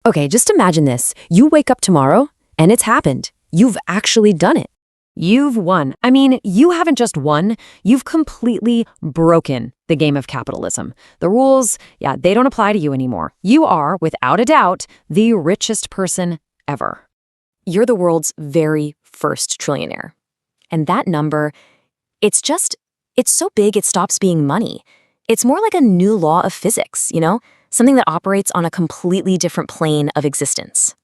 Okay, just imagine this. You wake up tomorrow, and it's happened. You've actually done it. You've won. I mean, you haven't just won, you've completely broken the game of capitalism. The rules, yeah, they don't apply to you anymore. You are, without a doubt, the richest person ever. You're the world's very first trillionaire. And that number, it's so big it stops being money. It's more like a new law of physics, something that operates on a completely different plane of existence.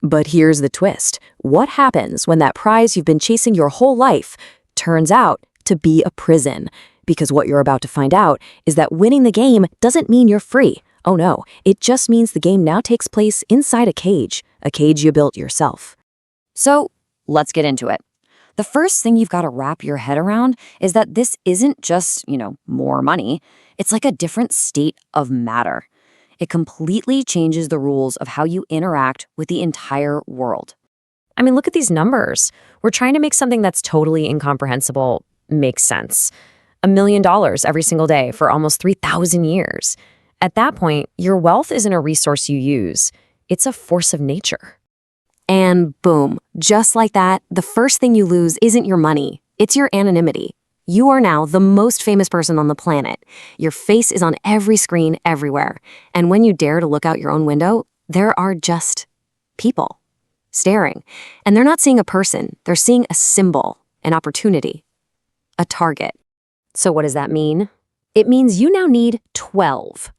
But here's the twist. What happens when that prize you've been chasing your whole life turns out to be a prison? Because what you're about to find out is that winning the game doesn't mean you're free. Oh no, it just means the game now takes place inside a cage you built yourself. So let's get into it. The first thing you've got to wrap your head around is that this isn't just, more money. It's like a different state of matter. It completely changes the rules of how you interact with the entire world. I mean, look at these numbers. We're trying to make something that's totally incomprehensible make sense. $1 million every single day for almost 3,000 years. At that point, your wealth isn't a resource you use. It's a force of nature. And boom, just like that, the first thing you lose isn't your money. It's your anonymity. You are now the most famous person on the planet. Your face is on every screen everywhere. And when you dare to look out your own window, there are just people staring. And they're not seeing a person. They're seeing a symbol, an opportunity, a target. So what does that mean? It means you now need 12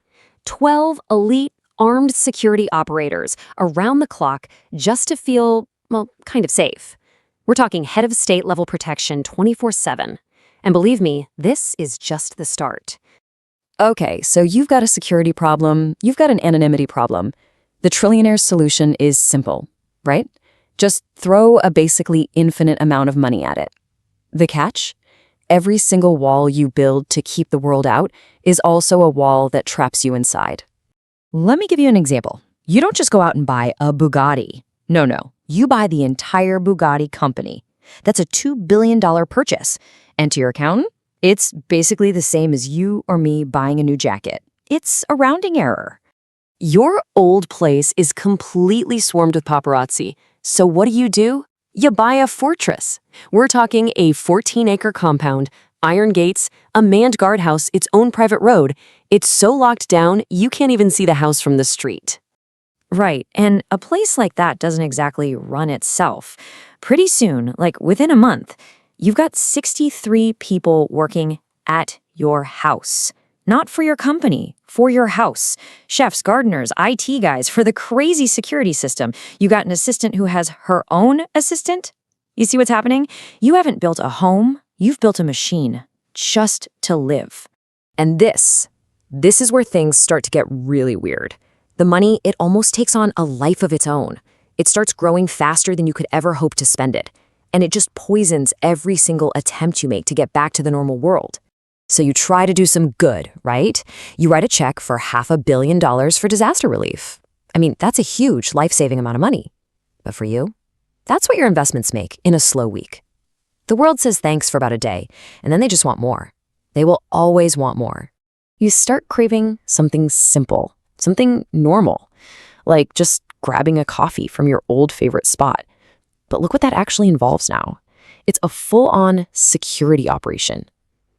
elite armed security operators around the clock just to feel, kind of safe. We're talking head of state level protection 24/7. And believe me, this is just the start. Okay, so you've got a security problem, you've got an anonymity problem. The trillionaire's solution is simple, right? Just throw a basically infinite amount of money at it. The catch? Every single wall you build to keep the world out is also a wall that traps you inside. Let me give you an example. You don't just go out and buy a Bugatti. No. You buy the entire Bugatti company. That's a $2 billion purchase. And to your accountant, it's basically the same as you or me buying a new jacket. It's a rounding error. Your old place is completely swarmed with paparazzi. So what do? You buy a fortress. We're talking a 14-acre compound, iron gates, a manned guardhouse, its own private road. It's so locked down, you can't even see the house from the street. Right, and a place like that doesn't exactly run itself. Pretty soon, like within a month, you've got 63 people working at your house. Not for your company, for your house. Chefs, gardeners, IT guys, for the crazy security system. You got an assistant who has her own assistant? You see what's happening? You haven't built a home, you've built a machine, just to live. And this is where things start to get really weird. The money, it almost takes on a life of its own. It starts growing faster than you could ever hope to spend it. And it just poisons every single attempt you make to get back to the normal world. So you try to do some good, right? You write a check for $500 million for disaster relief. I mean, that's a huge life-saving amount of money. But for you, that's what your investments make in a slow week. The world says thanks for about a day, and then they just want more. They will always want more. You start craving something simple, something normal, like just grabbing a coffee from your old favorite spot. But look what that actually involves now. It's a full-on security operation.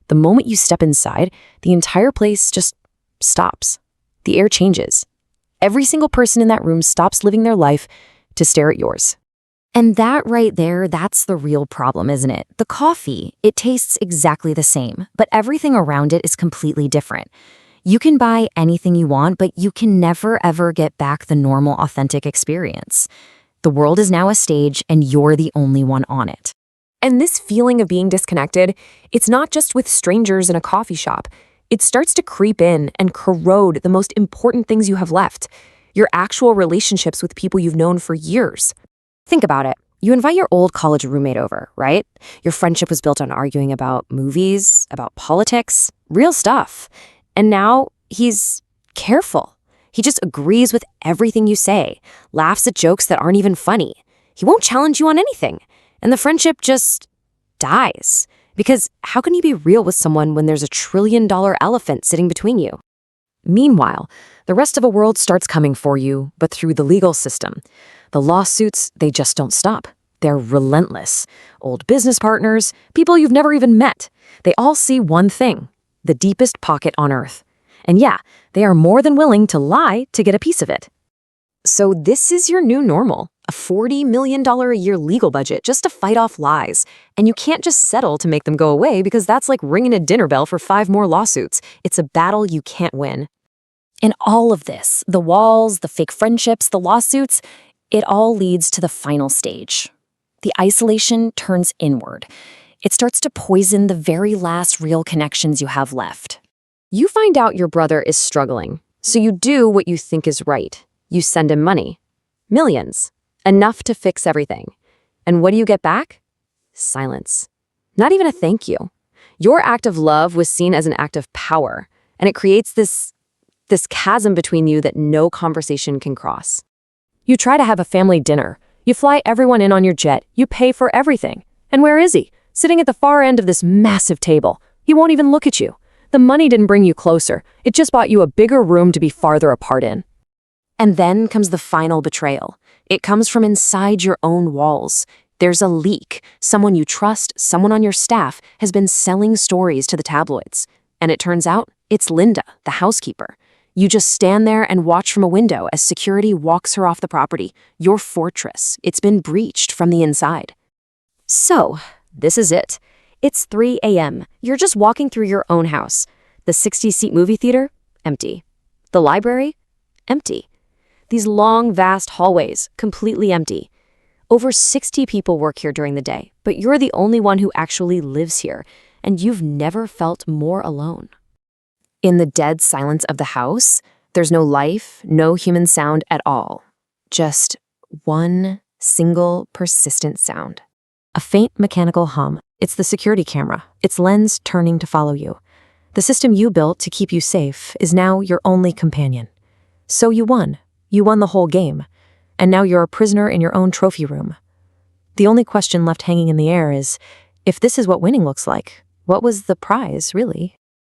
The moment you step inside, the entire place just stops. The air changes. Every single person in that room stops living their life to stare at yours. And that right there, that's the real problem, isn't it? The coffee, it tastes exactly the same, but everything around it is completely different. You can buy anything you want, but you can never ever get back the normal, authentic experience. The world is now a stage, and you're the only one on it. And this feeling of being disconnected, it's not just with strangers in a coffee shop. It starts to creep in and corrode the most important things you have left, your actual relationships with people you've known for years. Think about it. You invite your old college roommate over, right? Your friendship was built on arguing about movies, about politics, real stuff. And now he's careful. He just agrees with everything you say, laughs at jokes that aren't even funny. He won't challenge you on anything. And the friendship just dies. Because how can you be real with someone when there's a $1 trillion elephant sitting between you? Meanwhile, the rest of the world starts coming for you, but through the legal system. The lawsuits, they just don't stop. They're relentless. Old business partners, people you've never even met. They all see one thing: the deepest pocket on earth. And yeah, they are more than willing to lie to get a piece of it. So this is your new normal, a $40 million a year legal budget just to fight off lies. And you can't just settle to make them go away because that's like ringing a dinner bell for 5 more lawsuits. It's a battle you can't win. In all of this, the walls, the fake friendships, the lawsuits, it all leads to the final stage. The isolation turns inward. It starts to poison the very last real connections you have left. You find out your brother is struggling, so you do what you think is right. You send him money. Millions. Enough to fix everything. And what do you get back? Silence. Not even a thank you. Your act of love was seen as an act of power, and it creates this chasm between you that no conversation can cross. You try to have a family dinner. You fly everyone in on your jet. You pay for everything. And where is he? Sitting at the far end of this massive table. He won't even look at you. The money didn't bring you closer. It just bought you a bigger room to be farther apart in. And then comes the final betrayal. It comes from inside your own walls. There's a leak. Someone you trust, someone on your staff, has been selling stories to the tabloids. And it turns out it's Linda, the housekeeper. You just stand there and watch from a window as security walks her off the property. Your fortress. It's been breached from the inside. So, this is it. It's 3 a.m. You're just walking through your own house. The 60-seat movie theater? Empty. The library? Empty. These long, vast hallways, completely empty. Over 60 people work here during the day, but you're the only one who actually lives here, and you've never felt more alone. In the dead silence of the house, there's no life, no human sound at all. Just one single persistent sound. A faint mechanical hum. It's the security camera, its lens turning to follow you. The system you built to keep you safe is now your only companion. So you won. You won the whole game. And now you're a prisoner in your own trophy room. The only question left hanging in the air is, if this is what winning looks like, what was the prize, really?